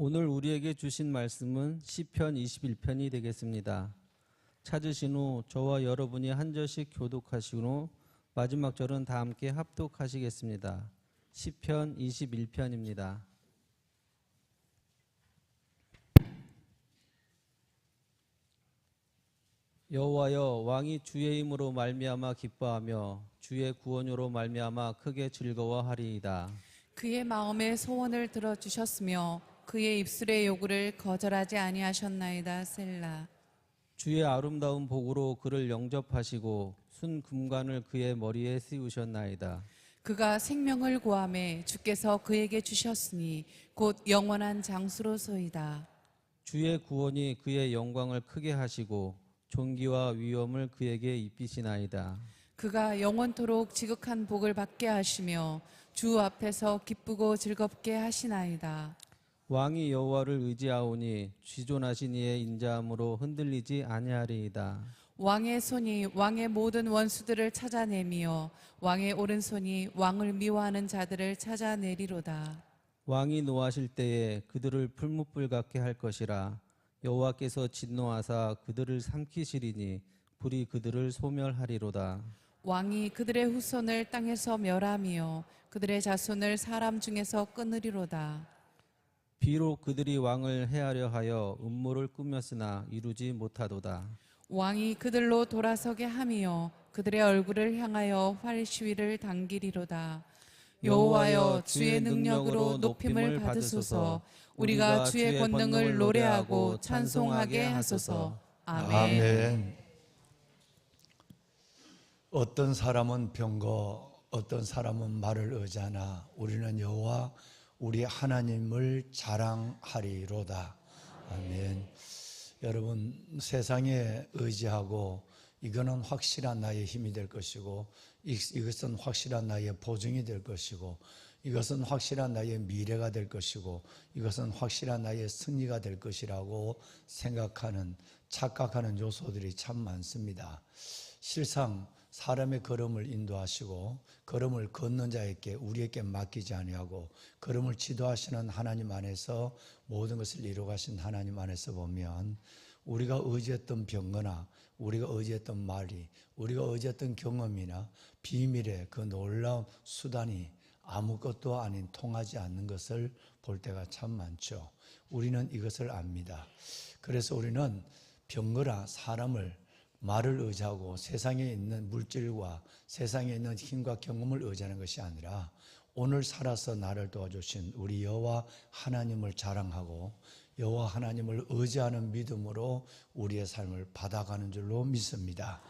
오늘 우리에게 주신 말씀은 시편 21편이 되겠습니다. 찾으신 후 저와 여러분이 한 절씩 교독하신 후 마지막 절은 다 함께 합독하시겠습니다. 시편 21편입니다. 여호와여, 왕이 주의 힘으로 말미암아 기뻐하며 주의 구원으로 말미암아 크게 즐거워하리이다. 그의 마음의 소원을 들어주셨으며 그의 입술의 요구를 거절하지 아니하셨나이다. 셀라. 주의 아름다운 복으로 그를 영접하시고 순 금관을 그의 머리에 씌우셨나이다. 그가 생명을 구하매 주께서 그에게 주셨으니 곧 영원한 장수로소이다. 주의 구원이 그의 영광을 크게 하시고 존귀와 위엄을 그에게 입히시나이다. 그가 영원토록 지극한 복을 받게 하시며 주 앞에서 기쁘고 즐겁게 하시나이다. 왕이 여호와를 의지하오니 지존하신 이의 인자함으로 흔들리지 아니하리이다. 왕의 손이 왕의 모든 원수들을 찾아내며 왕의 오른손이 왕을 미워하는 자들을 찾아내리로다. 왕이 노하실 때에 그들을 풀무불 같게 할 것이라. 여호와께서 진노하사 그들을 삼키시리니 불이 그들을 소멸하리로다. 왕이 그들의 후손을 땅에서 멸하며 그들의 자손을 사람 중에서 끊으리로다. 비록 그들이 왕을 해하려 하여 음모를 꾸몄으나 이루지 못하도다. 왕이 그들로 돌아서게 하며 그들의 얼굴을 향하여 활 시위를 당기리로다. 여호와여, 주의 능력으로 높임을 받으소서. 우리가 주의 권능을 노래하고 찬송하게 하소서. 아멘. 아멘. 어떤 사람은 병거, 어떤 사람은 말을 의지하나 우리는 여호와 우리 하나님을 자랑하리로다. 아멘. 여러분, 세상에 의지하고 이거는 확실한 나의 힘이 될 것이고 이것은 확실한 나의 보증이 될 것이고 이것은 확실한 나의 미래가 될 것이고 이것은 확실한 나의 승리가 될 것이라고 생각하는, 착각하는 요소들이 참 많습니다. 실상 사람의 걸음을 인도하시고 걸음을 걷는 자에게 우리에게 맡기지 아니하고 걸음을 지도하시는 하나님 안에서 모든 것을 이루가신 하나님 안에서 보면 우리가 의지했던 병거나 우리가 의지했던 말이 우리가 의지했던 경험이나 비밀의 그 놀라운 수단이 아무것도 아닌 통하지 않는 것을 볼 때가 참 많죠. 우리는 이것을 압니다. 그래서 우리는 병거라 사람을 말을 의지하고 세상에 있는 물질과 세상에 있는 힘과 경험을 의지하는 것이 아니라 오늘 살아서 나를 도와주신 우리 여호와 하나님을 자랑하고 여호와 하나님을 의지하는 믿음으로 우리의 삶을 받아가는 줄로 믿습니다.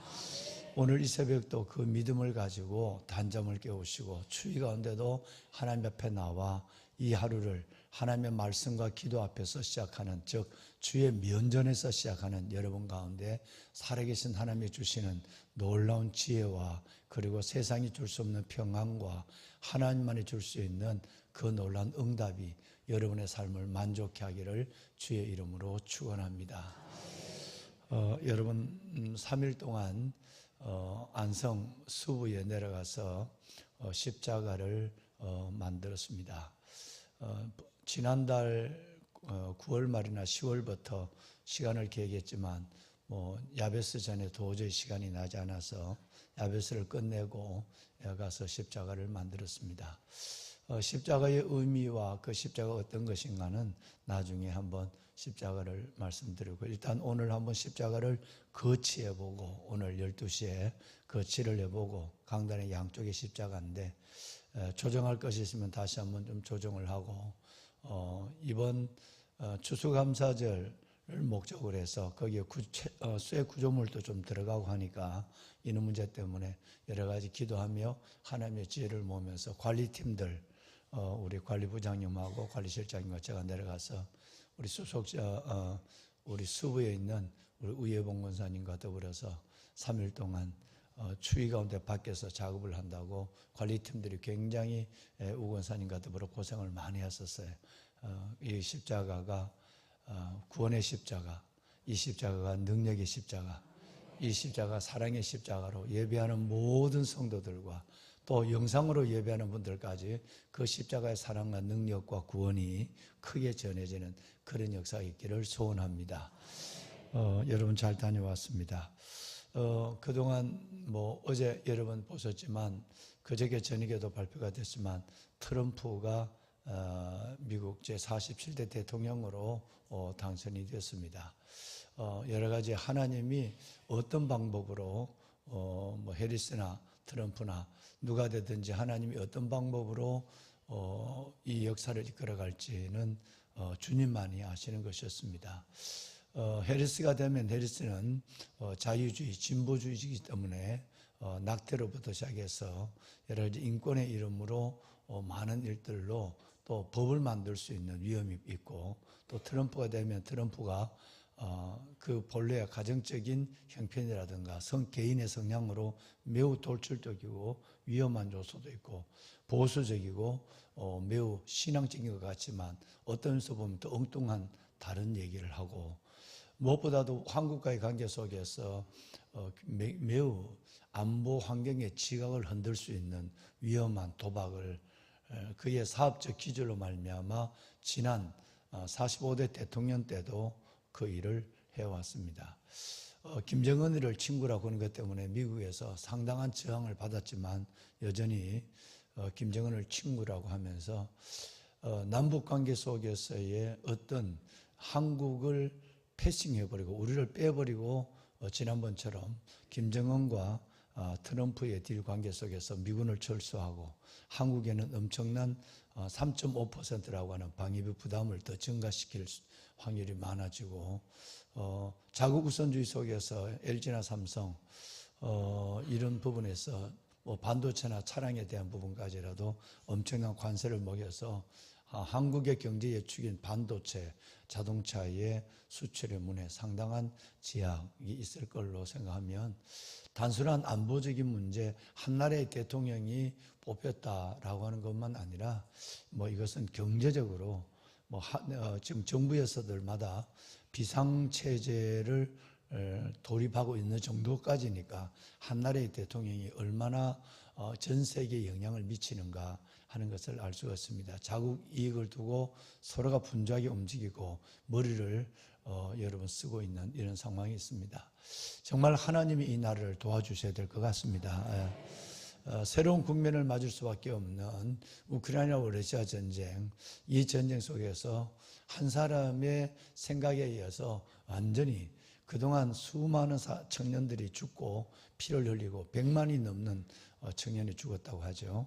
오늘 이 새벽도 그 믿음을 가지고 단잠을 깨우시고 추위 가운데도 하나님 앞에 나와 이 하루를 하나님의 말씀과 기도 앞에서 시작하는, 즉 주의 면전에서 시작하는 여러분 가운데 살아계신 하나님이 주시는 놀라운 지혜와 그리고 세상이 줄 수 없는 평안과 하나님만이 줄 수 있는 그 놀라운 응답이 여러분의 삶을 만족케 하기를 주의 이름으로 축원합니다. 여러분 3일 동안 안성 수부에 내려가서 십자가를 만들었습니다. 지난달 9월 말이나 10월부터 시간을 계획했지만 야베스 전에 도저히 시간이 나지 않아서 야베스를 끝내고 가서 십자가를 만들었습니다. 십자가의 의미와 그 십자가가 어떤 것인가는 나중에 한번 십자가를 말씀드리고 일단 오늘 한번 십자가를 거치해보고 오늘 12시에 거치를 해보고 강단의 양쪽에 십자가인데 조정할 것이 있으면 다시 한번 좀 조정을 하고 이번 추수감사절을 목적으로 해서 거기에 쇠 구조물도 좀 들어가고 하니까 이런 문제 때문에 여러 가지 기도하며 하나님의 지혜를 모으면서 관리팀들 우리 관리부장님하고 관리실장님과 제가 내려가서 우리 우리 수부에 있는 우리 우예봉 권사님과 더불어서 3일 동안 추위 가운데 밖에서 작업을 한다고 관리팀들이 굉장히 우 권사님과 더불어 고생을 많이 했었어요. 이 십자가가 구원의 십자가, 이 십자가가 능력의 십자가, 이 십자가 사랑의 십자가로 예배하는 모든 성도들과 또 영상으로 예배하는 분들까지 그 십자가의 사랑과 능력과 구원이 크게 전해지는 그런 역사가 있기를 소원합니다. 여러분 잘 다녀왔습니다. 그동안 어제 여러분 보셨지만 그저께 저녁에도 발표가 됐지만 트럼프가 미국 제47대 대통령으로 당선이 됐습니다. 여러 가지 하나님이 어떤 방법으로 해리스나 트럼프나 누가 되든지 하나님이 어떤 방법으로 이 역사를 이끌어갈지는 주님만이 아시는 것이었습니다. 해리스가 되면 해리스는 자유주의, 진보주의이기 때문에 낙태로부터 시작해서 여러 가지 인권의 이름으로 많은 일들로 또 법을 만들 수 있는 위험이 있고, 또 트럼프가 되면 트럼프가 그 본래의 가정적인 형편이라든가 개인의 성향으로 매우 돌출적이고 위험한 요소도 있고, 보수적이고 매우 신앙적인 것 같지만 어떤 면에서 보면 또 엉뚱한 다른 얘기를 하고, 무엇보다도 한국과의 관계 속에서 매우 안보 환경의 지각을 흔들 수 있는 위험한 도박을 그의 사업적 기질로 말미암아 지난 45대 대통령 때도 그 일을 해왔습니다. 김정은이를 친구라고 하는 것 때문에 미국에서 상당한 저항을 받았지만 여전히 김정은을 친구라고 하면서 남북관계 속에서의 어떤 한국을 패싱해버리고 우리를 빼버리고 지난번처럼 김정은과 트럼프의 딜 관계 속에서 미군을 철수하고 한국에는 엄청난 3.5%라고 하는 방위비 부담을 더 증가시킬 확률이 많아지고, 자국 우선주의 속에서 LG나 삼성 이런 부분에서 반도체나 차량에 대한 부분까지라도 엄청난 관세를 먹여서 한국의 경제의 축인 반도체, 자동차의 수출의 문에 상당한 제약이 있을 걸로 생각하면, 단순한 안보적인 문제, 한 나라의 대통령이 뽑혔다라고 하는 것만 아니라 이것은 경제적으로 지금 정부에서들마다 비상체제를 돌입하고 있는 정도까지니까 한 나라의 대통령이 얼마나 전 세계에 영향을 미치는가 하는 것을 알 수가 있습니다. 자국 이익을 두고 서로가 분주하게 움직이고 머리를 여러분 쓰고 있는 이런 상황이 있습니다. 정말 하나님이 이 나라를 도와주셔야 될 것 같습니다. 새로운 국면을 맞을 수밖에 없는 우크라이나와 러시아 전쟁, 이 전쟁 속에서 한 사람의 생각에 의해서 완전히 그동안 수많은 청년들이 죽고 피를 흘리고 100만이 넘는 청년이 죽었다고 하죠.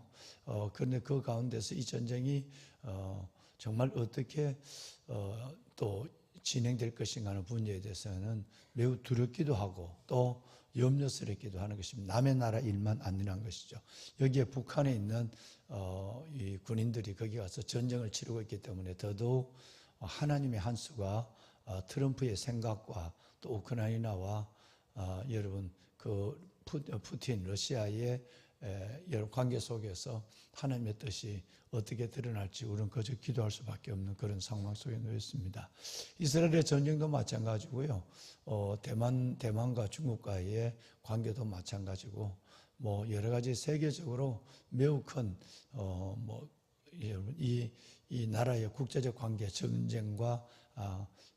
그런데 그 가운데서 이 전쟁이 정말 어떻게 또 진행될 것인가 하는 분야에 대해서는 매우 두렵기도 하고 또 염려스럽기도 하는 것입니다. 남의 나라 일만 아니라는 것이죠. 여기에 북한에 있는 이 군인들이 거기 가서 전쟁을 치르고 있기 때문에 더더욱 하나님의 한 수가 트럼프의 생각과 또 우크라이나와 여러분 그 푸틴 러시아의 여러 관계 속에서 하나님의 뜻이 어떻게 드러날지 우리는 그저 기도할 수밖에 없는 그런 상황 속에 놓였습니다. 이스라엘의 전쟁도 마찬가지고요. 대만과 중국과의 관계도 마찬가지고 여러 가지 세계적으로 매우 큰 이 나라의 국제적 관계, 전쟁과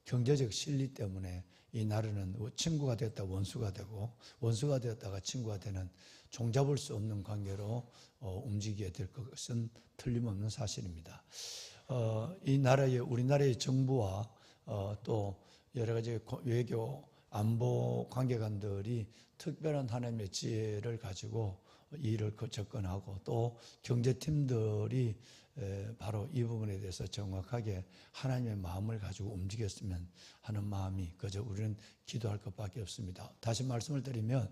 경제적 실리 때문에 이 나라는 친구가 되었다 원수가 되고 원수가 되었다가 친구가 되는 종잡을 수 없는 관계로 움직이게 될 것은 틀림없는 사실입니다. 우리나라의 정부와 또 여러 가지 외교 안보 관계관들이 특별한 하나님의 지혜를 가지고 이 일을 접근하고 또 경제팀들이 바로 이 부분에 대해서 정확하게 하나님의 마음을 가지고 움직였으면 하는 마음이 그저 우리는 기도할 것밖에 없습니다. 다시 말씀을 드리면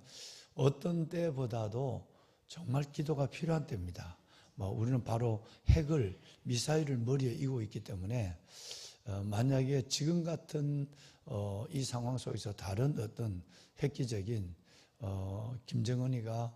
어떤 때보다도 정말 기도가 필요한 때입니다. 우리는 바로 미사일을 머리에 이고 있기 때문에 만약에 지금 같은 이 상황 속에서 다른 어떤 획기적인 김정은이가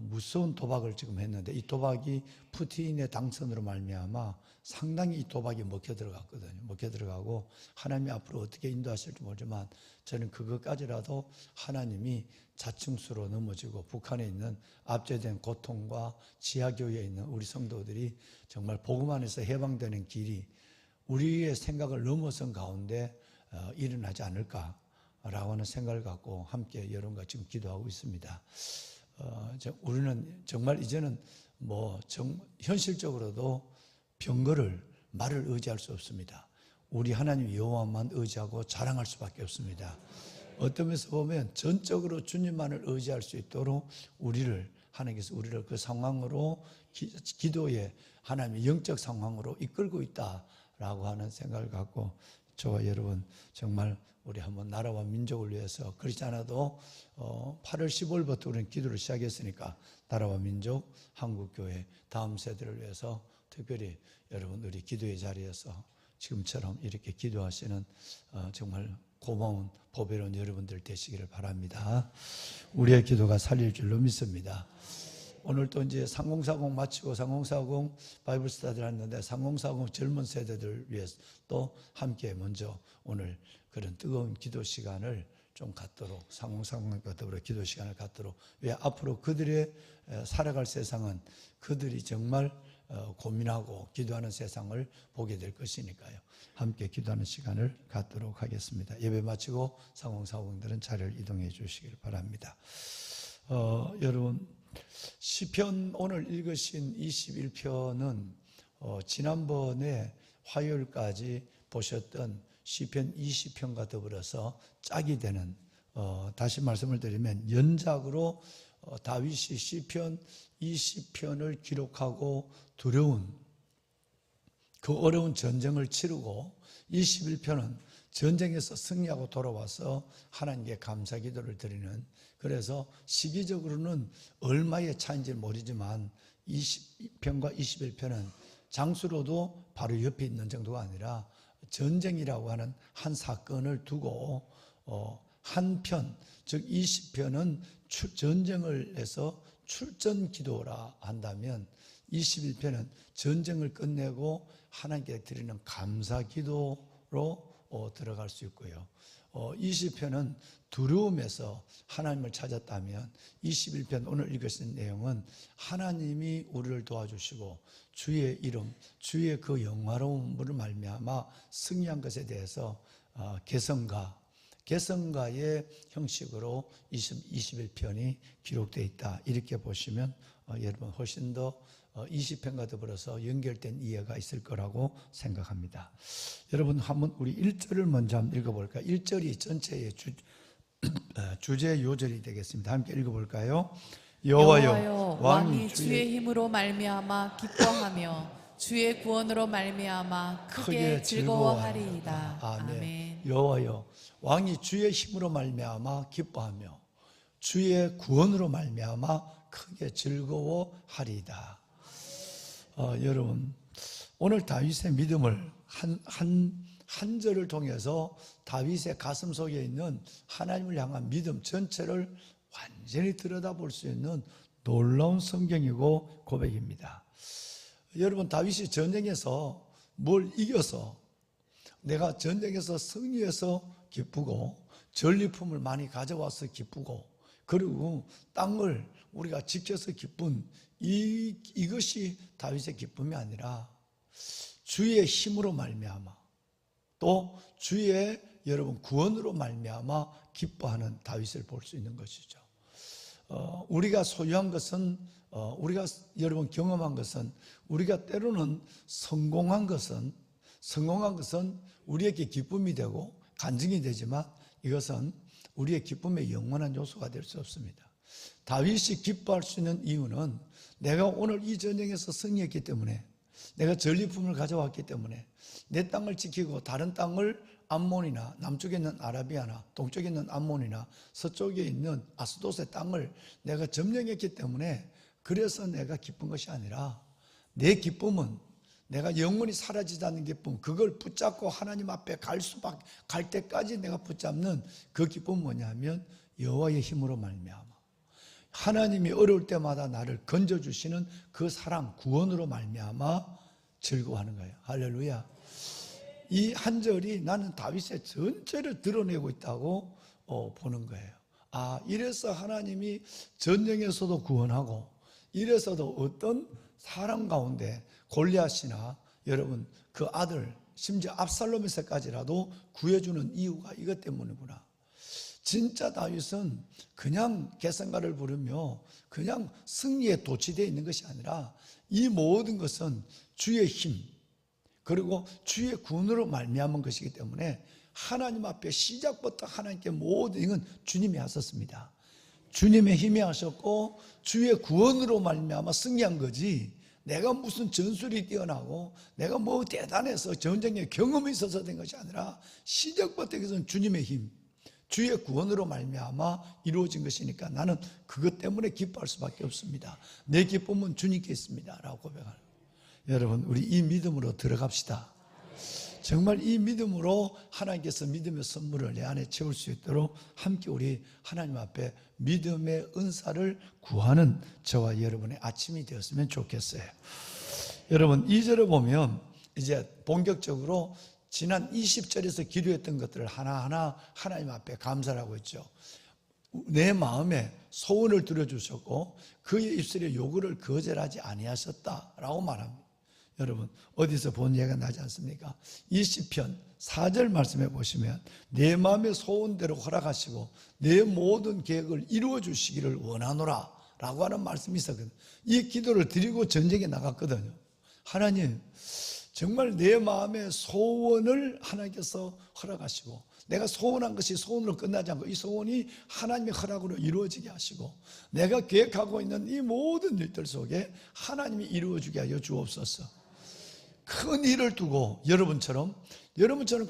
무서운 도박을 지금 했는데 이 도박이 푸틴의 당선으로 말미암아 상당히 이 도박이 먹혀 들어갔거든요. 먹혀 들어가고 하나님이 앞으로 어떻게 인도하실지 모르지만 저는 그것까지라도 하나님이 자충수로 넘어지고 북한에 있는 압제된 고통과 지하교회에 있는 우리 성도들이 정말 복음 안에서 해방되는 길이 우리의 생각을 넘어선 가운데 일어나지 않을까라고 하는 생각을 갖고 함께 여러분과 지금 기도하고 있습니다. 우리는 정말 이제는 현실적으로도 병거를 말을 의지할 수 없습니다. 우리 하나님 여호와만 의지하고 자랑할 수밖에 없습니다. 어떤 면에서 보면 전적으로 주님만을 의지할 수 있도록 하나님께서 우리를 그 상황으로 기도의 하나님의 영적 상황으로 이끌고 있다라고 하는 생각을 갖고 저와 여러분 정말 우리 한번 나라와 민족을 위해서 그렇지 않아도 8월 15일부터 우리는 기도를 시작했으니까 나라와 민족, 한국교회 다음 세대를 위해서 특별히 여러분 우리 기도의 자리에서 지금처럼 이렇게 기도하시는 정말 고마운 보배로운 여러분들 되시기를 바랍니다. 우리의 기도가 살릴 줄로 믿습니다. 오늘 또 이제 3040 마치고 3040 바이블 스터디를 했는데 3040 젊은 세대들 위해서 또 함께 먼저 오늘 그런 뜨거운 기도 시간을 좀 갖도록 3040과 더불어 기도 시간을 갖도록 왜 앞으로 그들의 살아갈 세상은 그들이 정말 고민하고 기도하는 세상을 보게 될 것이니까요. 함께 기도하는 시간을 갖도록 하겠습니다. 예배 마치고 3040들은 자리를 이동해 주시길 바랍니다. 여러분 시편 오늘 읽으신 21편은 지난번에 화요일까지 보셨던 시편 20편과 더불어서 짝이 되는 다시 말씀을 드리면 연작으로 다윗이 시편 20편을 기록하고 두려운 그 어려운 전쟁을 치르고 21편은 전쟁에서 승리하고 돌아와서 하나님께 감사 기도를 드리는 그래서 시기적으로는 얼마의 차이인지 모르지만 20편과 21편은 장수로도 바로 옆에 있는 정도가 아니라 전쟁이라고 하는 한 사건을 두고 한 편, 즉 20편은 전쟁을 해서 출전 기도라 한다면 21편은 전쟁을 끝내고 하나님께 드리는 감사 기도로 들어갈 수 있고요. 20편은 두려움에서 하나님을 찾았다면 21편 오늘 읽으신 내용은 하나님이 우리를 도와주시고 주의 이름, 주의 그 영화로움을 말미암아 승리한 것에 대해서 개성가의 형식으로 21편이 기록되어 있다. 이렇게 보시면 여러분 훨씬 더 20편과 더불어서 연결된 이해가 있을 거라고 생각합니다. 여러분 한번 우리 1절을 먼저 한번 읽어볼까요? 1절이 전체의 주제 요절이 되겠습니다. 함께 읽어볼까요? 여호와여 왕이 주의 힘으로 말미암아 기뻐하며 주의 구원으로 말미암아 크게 즐거워하리이다. 아멘. 여호와여 왕이 주의 힘으로 말미암아 기뻐하며 주의 구원으로 말미암아 크게 즐거워하리이다. 여러분 오늘 다윗의 믿음을 한 절을 통해서 다윗의 가슴 속에 있는 하나님을 향한 믿음 전체를 완전히 들여다볼 수 있는 놀라운 성경이고 고백입니다. 여러분 다윗이 전쟁에서 뭘 이겨서 내가 전쟁에서 승리해서 기쁘고 전리품을 많이 가져와서 기쁘고 그리고 땅을 우리가 지켜서 기쁜 이것이 다윗의 기쁨이 아니라 주의 힘으로 말미암아 또 주의 여러분 구원으로 말미암아 기뻐하는 다윗을 볼 수 있는 것이죠. 우리가 소유한 것은 우리가 여러분 경험한 것은 우리가 때로는 성공한 것은 우리에게 기쁨이 되고 간증이 되지만 이것은 우리의 기쁨의 영원한 요소가 될 수 없습니다. 다윗이 기뻐할 수 있는 이유는 내가 오늘 이 전쟁에서 승리했기 때문에 내가 전리품을 가져왔기 때문에 내 땅을 지키고 다른 땅을 암몬이나 남쪽에 있는 아라비아나 동쪽에 있는 암몬이나 서쪽에 있는 아스돗의 땅을 내가 점령했기 때문에 그래서 내가 기쁜 것이 아니라 내 기쁨은 내가 영원히 사라지지 않는 기쁨 그걸 붙잡고 하나님 앞에 갈 때까지 내가 붙잡는 그 기쁨은 뭐냐면 여호와의 힘으로 말미암아 하나님이 어려울 때마다 나를 건져주시는 그 사랑 구원으로 말미암아 즐거워하는 거예요. 할렐루야. 이 한 절이 나는 다윗의 전체를 드러내고 있다고 보는 거예요. 아, 이래서 하나님이 전쟁에서도 구원하고 이래서도 어떤 사람 가운데 골리앗이나 여러분 그 아들 심지어 압살롬에서까지라도 구해주는 이유가 이것 때문이구나. 진짜 다윗은 그냥 개성가를 부르며 그냥 승리에 도취되어 있는 것이 아니라 이 모든 것은 주의 힘 그리고 주의 구원으로 말미암은 것이기 때문에 하나님 앞에 시작부터 하나님께 모든 이건 주님이 하셨습니다. 주님의 힘이 하셨고 주의 구원으로 말미암아 승리한 거지 내가 무슨 전술이 뛰어나고 내가 뭐 대단해서 전쟁에 경험이 있어서 된 것이 아니라 시작부터 이것은 주님의 힘 주의 구원으로 말미암아 이루어진 것이니까 나는 그것 때문에 기뻐할 수밖에 없습니다. 내 기쁨은 주님께 있습니다 라고 고백하는 여러분 우리 이 믿음으로 들어갑시다. 정말 이 믿음으로 하나님께서 믿음의 선물을 내 안에 채울 수 있도록 함께 우리 하나님 앞에 믿음의 은사를 구하는 저와 여러분의 아침이 되었으면 좋겠어요. 여러분 2절에 보면 이제 본격적으로 지난 20절에서 기도했던 것들을 하나하나 하나님 앞에 감사를 하고 있죠. 내 마음에 소원을 들어주셨고 그의 입술에 요구를 거절하지 아니하셨다라고 말합니다. 여러분 어디서 본 예가 나지 않습니까? 이 시편 4절 말씀해 보시면 내 마음의 소원대로 허락하시고 내 모든 계획을 이루어 주시기를 원하노라 라고 하는 말씀이 있었거든요. 이 기도를 드리고 전쟁에 나갔거든요. 하나님 정말 내 마음의 소원을 하나님께서 허락하시고 내가 소원한 것이 소원으로 끝나지 않고 이 소원이 하나님의 허락으로 이루어지게 하시고 내가 계획하고 있는 이 모든 일들 속에 하나님이 이루어지게 하여 주옵소서. 큰 일을 두고 여러분처럼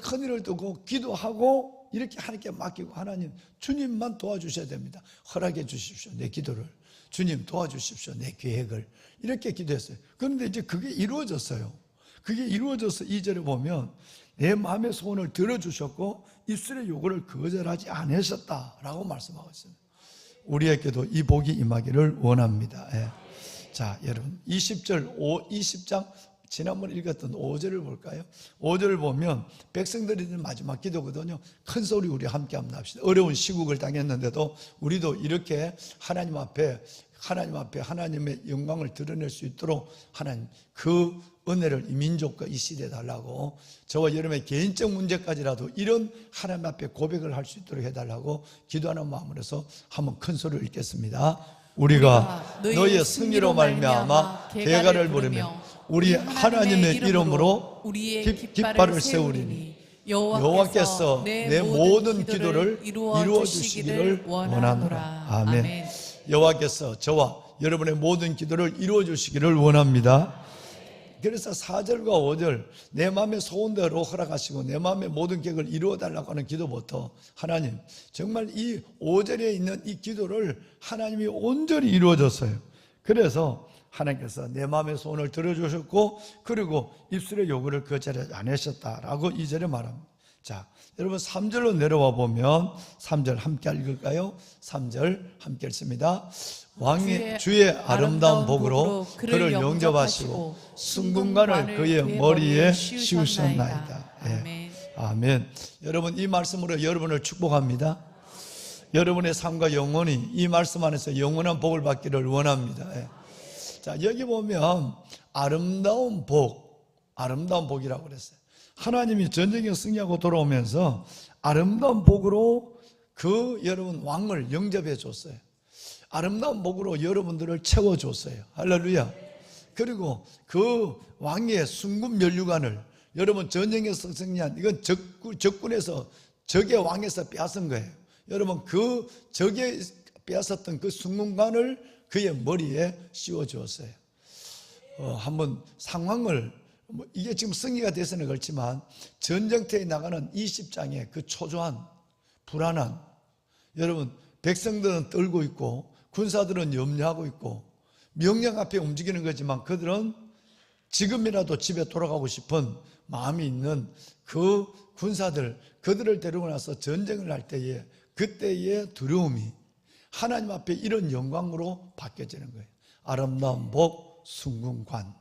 큰 일을 두고 기도하고 이렇게 하나님께 맡기고 하나님 주님만 도와주셔야 됩니다. 허락해 주십시오 내 기도를. 주님 도와주십시오 내 계획을. 이렇게 기도했어요. 그런데 이제 그게 이루어졌어요. 그게 이루어져서 2절에 보면 내 마음의 소원을 들어주셨고 입술의 요구를 거절하지 않으셨다라고 말씀하고 있습니다. 우리에게도 이 복이 임하기를 원합니다. 예. 자, 여러분 20장 지난번에 읽었던 5절을 볼까요? 5절을 보면 백성들이 있는 마지막 기도거든요. 큰 소리 우리 함께 한번 합시다. 어려운 시국을 당했는데도 우리도 이렇게 하나님 앞에 하나님의 영광을 드러낼 수 있도록 하나님 그 은혜를 이 민족과 이 시대에 달라고 저와 여러분의 개인적 문제까지라도 이런 하나님 앞에 고백을 할 수 있도록 해달라고 기도하는 마음으로 해서 한번 큰 소리를 읽겠습니다. 우리가 너의 승리로 말미암아 계가를 부르며 우리 하나님의 이름으로 우리의 깃발을 세우리니 여호와께서 내 모든 기도를 이루어 주시기를 원하노라. 아멘. 여호와께서 저와 여러분의 모든 기도를 이루어 주시기를 원합니다. 그래서 4절과 5절 내 마음의 소원대로 허락하시고 내 마음의 모든 계획을 이루어 달라고 하는 기도부터 하나님 정말 이 5절에 있는 이 기도를 하나님이 온전히 이루어졌어요. 그래서 하나님께서 내 마음의 소원을 들어주셨고 그리고 입술의 요구를 거절하지 않으셨다라고 2절에 말합니다. 자, 여러분 3절로 내려와 보면 3절 함께 읽을까요? 3절 함께 읽습니다. 왕의 주의 아름다운 복으로 그를 영접하시고 순금관을 그의 머리에 씌우셨나이다. 예. 아멘. 여러분 이 말씀으로 여러분을 축복합니다. 여러분의 삶과 영혼이 이 말씀 안에서 영원한 복을 받기를 원합니다. 예. 자, 여기 보면 아름다운 복이라고 그랬어요. 하나님이 전쟁에 승리하고 돌아오면서 아름다운 복으로 그 여러분 왕을 영접해 줬어요. 아름다운 복으로 여러분들을 채워줬어요. 할렐루야. 그리고 그 왕의 순금 면류관을 여러분 전쟁에서 승리한 이건 적군에서 적의 왕에서 빼앗은 거예요. 여러분 그 적에 빼앗았던 그 순금관을 그의 머리에 씌워주었어요. 한번 상황을 이게 지금 승리가 돼서는 그렇지만 전쟁터에 나가는 20장의 그 초조한 불안한 여러분 백성들은 떨고 있고 군사들은 염려하고 있고 명령 앞에 움직이는 거지만 그들은 지금이라도 집에 돌아가고 싶은 마음이 있는 그 군사들 그들을 데리고 나서 전쟁을 할 때에 그때의 두려움이 하나님 앞에 이런 영광으로 바뀌어지는 거예요. 아름다운 복, 순궁관.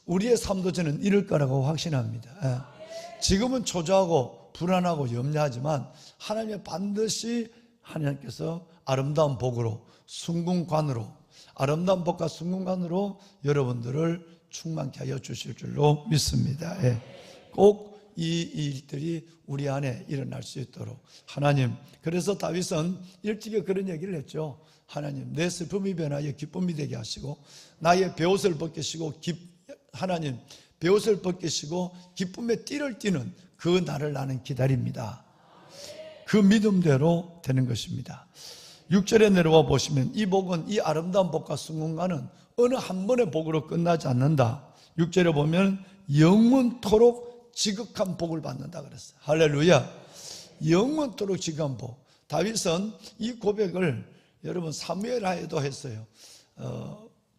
우리의 삶도 저는 이럴 거라고 확신합니다. 지금은 초조하고 불안하고 염려하지만 하나님의 반드시 하나님께서 아름다운 복으로, 순궁관으로, 아름다운 복과 순궁관으로 여러분들을 충만케 하여 주실 줄로 믿습니다. 꼭 이 일들이 우리 안에 일어날 수 있도록 하나님. 그래서 다윗은 일찍이 그런 얘기를 했죠. 하나님, 내 슬픔이 변하여 기쁨이 되게 하시고 나의 베옷을 벗기시고 하나님, 베옷을 벗기시고 기쁨의 띠를 띠는 그 날을 나는 기다립니다. 그 믿음대로 되는 것입니다. 6절에 내려와 보시면 이 복은, 이 아름다운 복과 순궁관은 어느 한 번의 복으로 끝나지 않는다. 6절에 보면 영원토록 지극한 복을 받는다 그랬어요. 할렐루야. 영원토록 지극한 복. 다윗은 이 고백을 여러분 사무엘하에도 했어요.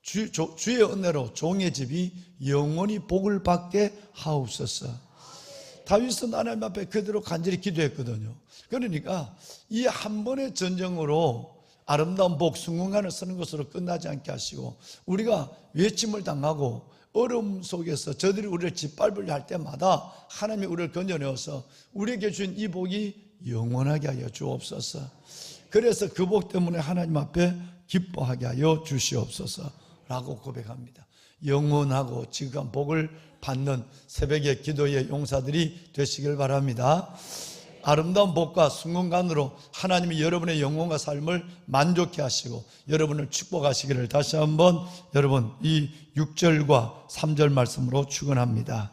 주의 은혜로 종의 집이 영원히 복을 받게 하옵소서. 다윗은 하나님 앞에 그대로 간절히 기도했거든요. 그러니까 이 한 번의 전쟁으로 아름다운 복, 순궁관을 쓰는 것으로 끝나지 않게 하시고, 우리가 외침을 당하고 어려움 속에서 저들이 우리를 짓밟으려 할 때마다 하나님이 우리를 건져내어서 우리에게 주신 이 복이 영원하게 하여 주옵소서. 그래서 그 복 때문에 하나님 앞에 기뻐하게 하여 주시옵소서 라고 고백합니다. 영원하고 지극한 복을 받는 새벽의 기도의 용사들이 되시길 바랍니다. 아름다운 복과 순궁관으로 하나님이 여러분의 영혼과 삶을 만족해 하시고 여러분을 축복하시기를 다시 한번 여러분 이 6절과 3절 말씀으로 축원합니다.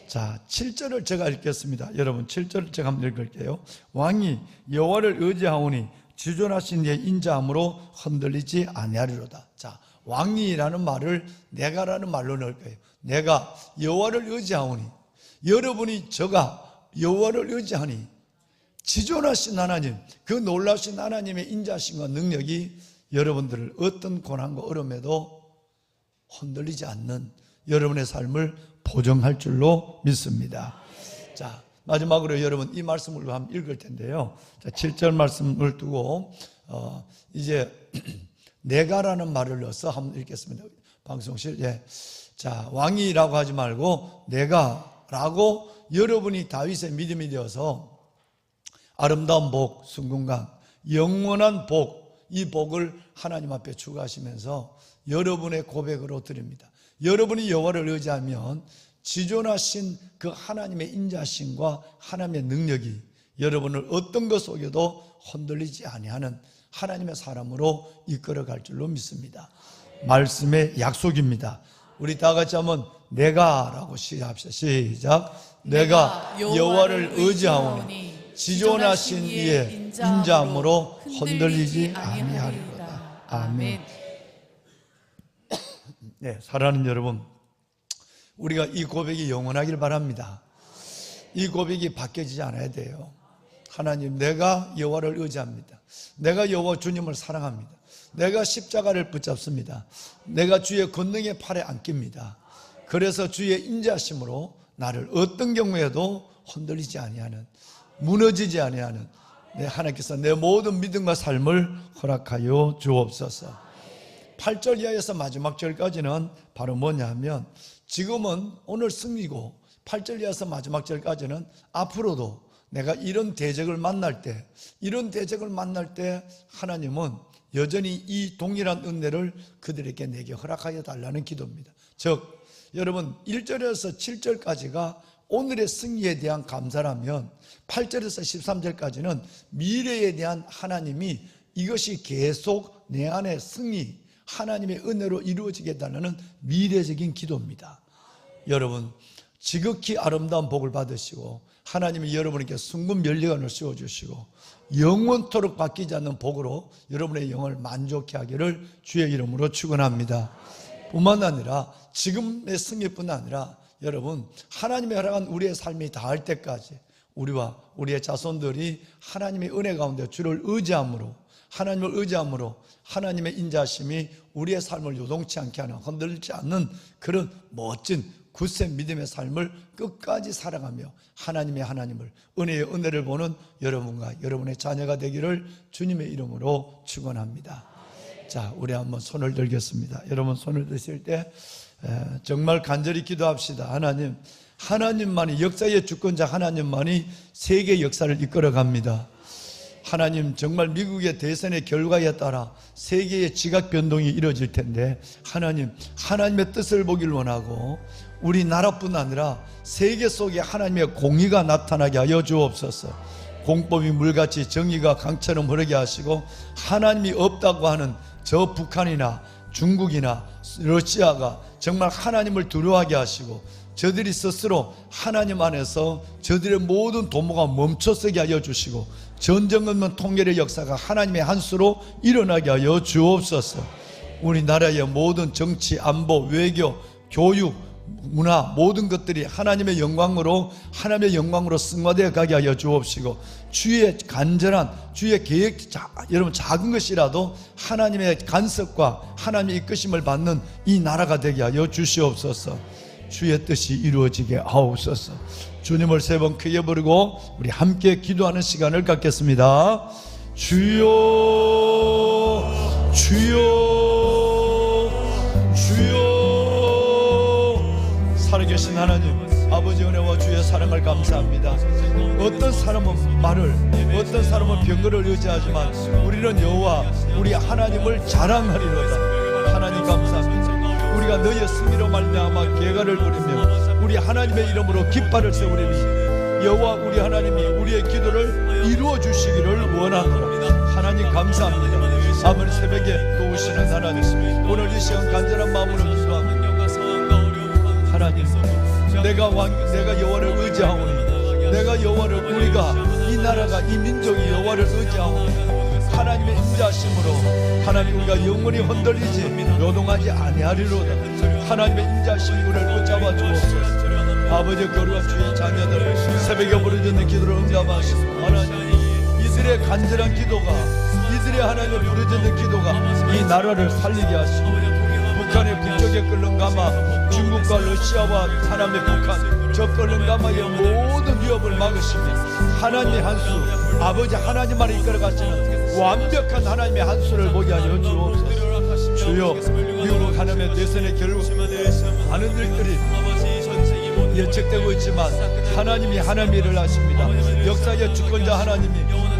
자, 7절을 제가 읽겠습니다. 여러분 7절을 제가 한번 읽을게요. 왕이 여호와를 의지하오니 지존하신 이의 인자함으로 흔들리지 아니하리로다. 자, 왕이라는 말을 내가라는 말로 넣을 거예요. 내가 여호와를 의지하오니, 여러분이 저가 여호와를 의지하니 지존하신 하나님, 그 놀라우신 하나님의 인자심과 능력이 여러분들을 어떤 고난과 어려움에도 흔들리지 않는 여러분의 삶을 보정할 줄로 믿습니다. 자, 마지막으로 여러분 이 말씀을 한번 읽을 텐데요. 자, 7절 말씀을 두고 이제 내가라는 말을 넣어서 한번 읽겠습니다. 방송실. 예. 자, 왕이라고 하지 말고 내가라고 여러분이 다윗의 믿음이 되어서 아름다운 복, 순궁관, 영원한 복, 이 복을 하나님 앞에 추구하시면서 여러분의 고백으로 드립니다. 여러분이 여호와를 의지하면 지존하신 그 하나님의 인자심과 하나님의 능력이 여러분을 어떤 것 속에도 흔들리지 아니하는 하나님의 사람으로 이끌어갈 줄로 믿습니다. 말씀의 약속입니다. 우리 다 같이 한번 내가라고 시작합시다. 시작. 내가 여호와를 의지하오니 지존하신 이의 인자함으로 흔들리지 아니하리로다. 아멘. 네, 사랑하는 여러분, 우리가 이 고백이 영원하길 바랍니다. 이 고백이 바뀌어지지 않아야 돼요. 하나님, 내가 여호와를 의지합니다. 내가 여호와 주님을 사랑합니다. 내가 십자가를 붙잡습니다. 내가 주의 권능의 팔에 안깁니다. 그래서 주의 인자심으로 나를 어떤 경우에도 흔들리지 아니하는, 무너지지 아니하는 하나님께서 내 모든 믿음과 삶을 허락하여 주옵소서. 8절 이하에서 마지막 절까지는 바로 뭐냐 하면, 지금은 오늘 승리고 8절 이하에서 마지막 절까지는 앞으로도 내가 이런 대적을 만날 때, 이런 대적을 만날 때 하나님은 여전히 이 동일한 은혜를 그들에게 내게 허락하여 달라는 기도입니다. 즉 여러분 1절에서 7절까지가 오늘의 승리에 대한 감사라면 8절에서 13절까지는 미래에 대한 하나님이 이것이 계속 내 안에 승리, 하나님의 은혜로 이루어지게 해달라는 미래적인 기도입니다. 여러분 지극히 아름다운 복을 받으시고 하나님이 여러분에게 순금 면류관을 씌워주시고 영원토록 바뀌지 않는 복으로 여러분의 영을 만족케 하기를 주의 이름으로 축원합니다. 뿐만 아니라 지금의 승리뿐 아니라 여러분 하나님의 허락한 우리의 삶이 다할 때까지 우리와 우리의 자손들이 하나님의 은혜 가운데 주를 의지함으로, 하나님을 의지함으로 하나님의 인자심이 우리의 삶을 요동치 않게 하는, 흔들리지 않는 그런 멋진 굳세 믿음의 삶을 끝까지 살아가며 하나님을 은혜의 은혜를 보는 여러분과 여러분의 자녀가 되기를 주님의 이름으로 축원합니다. 자, 우리 한번 손을 들겠습니다. 여러분 손을 드실 때 정말 간절히 기도합시다. 하나님만이, 역사의 주권자 하나님만이 세계 역사를 이끌어 갑니다. 하나님, 정말 미국의 대선의 결과에 따라 세계의 지각 변동이 이루어질 텐데 하나님의 뜻을 보길 원하고 우리나라뿐 아니라 세계 속에 하나님의 공의가 나타나게 하여 주옵소서. 공법이 물같이 정의가 강처럼 흐르게 하시고 하나님이 없다고 하는 저 북한이나 중국이나 러시아가 정말 하나님을 두려워하게 하시고 저들이 스스로 하나님 안에서 저들의 모든 도모가 멈춰서게 하여 주시고 전쟁 없는 통일의 역사가 하나님의 한 수로 일어나게 하여 주옵소서. 우리나라의 모든 정치, 안보, 외교, 교육, 문화 모든 것들이 하나님의 영광으로 승화되어 가게 하여 주옵시고 주의 간절한 주의 계획, 여러분 작은 것이라도 하나님의 간섭과 하나님의 이끄심을 받는 이 나라가 되게 하여 주시옵소서. 주의 뜻이 이루어지게 하옵소서. 주님을 세 번 크게 부르고 우리 함께 기도하는 시간을 갖겠습니다. 주여, 주여, 주여. 살아계신 하나님, 아버지 은혜와 주의 사랑을 감사합니다. 어떤 사람은 말을, 어떤 사람은 병거를 의지하지만 우리는 여호와 우리 하나님을 자랑하리로다. 하나님 감사합니다. 우리가 너의 승리로 말미암아 계가를 부리며 우리 하나님의 이름으로 깃발을 세우리니 여호와 우리 하나님이 우리의 기도를 이루어 주시기를 원하노라. 하나님 감사합니다. 아무리 새벽에 도우시는 하나님, 오늘 이 시간 간절한 마음으로 기도합니다. 하나님, 내가 여호와를 의지하오니, 내가 여호와를, 우리가 이 나라가 이 민족이 여호와를 의지하오니 하나님의 인자하심으로 하나님 우리가 영원히 흔들리지 요동하지 아니하리로다. 하나님의 인자하심 우리를 붙잡아 주옵소서. 아버지, 거룩한 주의 자녀들 새벽에 부르짖는 기도를 응답하시고 하나님, 이들의 간절한 기도가, 이들의 하나님을 부르짖는 기도가 이 나라를 살리게 하시고 북한의 북쪽에 끓는 가마, 중국과 러시아와 하나님의 북한 저 끓는 가마의 모든 위협을 막으시며 하나님의 한수, 아버지 하나님만을 이끌어가시는 완벽한 하나님의 한수를 보게 하여 주옵소서. 주여, 미국 하나님의 대선의 결국 많은 일들이 예측되고 있지만 하나님이 하나님의 일을 하십니다. 역사의 주권자 하나님이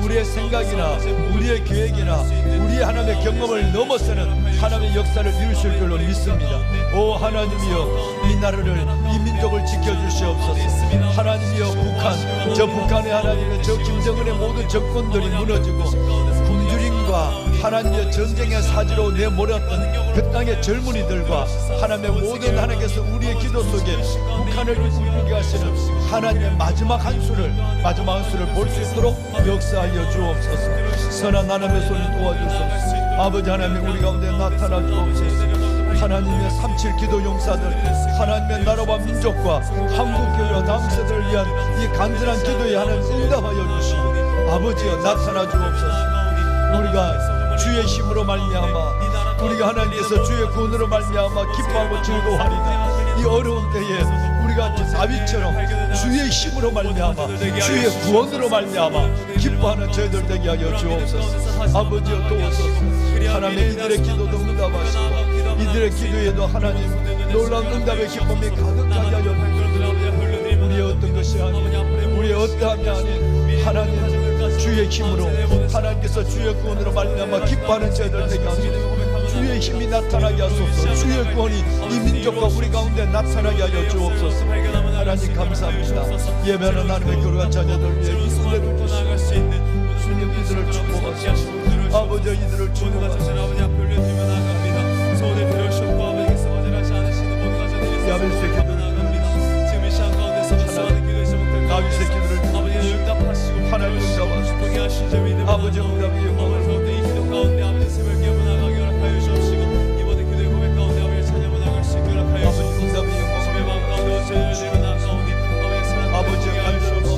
우리의 생각이나 우리의 계획이나 우리의 하나님의 경험을 넘어서는 하나님의 역사를 이루실 줄로 믿습니다. 오 하나님이여, 이 나라를, 이 민족을 지켜주시옵소서. 하나님이여, 저 북한의 하나님의 저 김정은의 모든 정권들이 무너지고 굶주림과 하나님의 전쟁의 사지로 내몰았던 그 땅의 젊은이들과 하나님의 모든, 하나님께서 우리의 기도 속에 북한을 이끌게 하시는 하나님의 마지막 한 수를 볼 수 있도록 역사하여 주옵소서. 선한 하나님의 손이 도와주옵소서. 아버지 하나님, 우리 가운데 나타나 주옵소서. 하나님의 37 기도 용사들, 하나님의 나라와 민족과 한국교회와 다음 세대를 위한 이 간절한 기도에 하나님 응답하여 주시고 아버지여 나타나 주옵소서. 우리가 주의 힘으로 말미암아, 우리가 하나님께서 주의 구원으로 말미암아 기뻐하고 즐거워하리다. 이 어려운 때에 우리가 다윗처럼 주의 힘으로 말미암아, 주의 구원으로 말미암아 기뻐하는 저희들 되게 하여 주옵소서. 아버지여 도우소서. 하나님, 이들의 기도도 응답하시고 이들의 기도에도 하나님 놀라운 응답의 기쁨이 가득하게 하여 주옵소서. 우리의 어떤 것이 아닌, 우리의 어떠함이 아닌 하나님 주의 힘으로, 하나님께서 주의 구원으로 말미암아 기뻐하는 저희들 되게 하소서. 주의 힘이 나타나게 하소서. 주의 구원이 이 민족과 우리 가운데 나타나게 하여 주옵소서. 하나님 감사합니다. 예배하는 하나님의 거룩한 자녀들 위해 은혜를 주시고 주님 이들을 축복하소서. 아버지, 이들을 축복하소서. 야벨의 기도를 다윗의 기도를 하나님 응답하시고 아버지 응답의 영광을 아버지 감사합니다.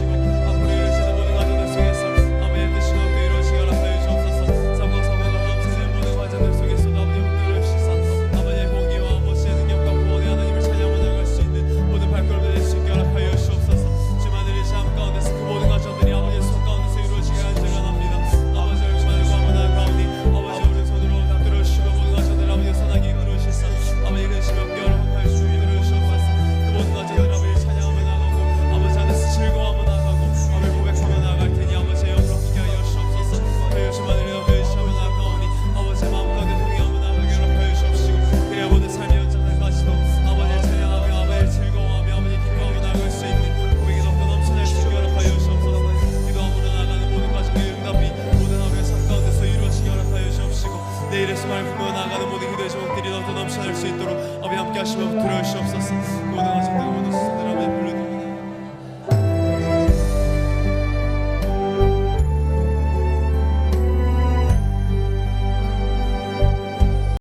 품어 나가는 모든 기도의 제목들이 더 넘쳐날 수 있도록 아버지 함께 하시며 들어주시옵소서. 모든 가정들 모든 수들함에 불러드립니다.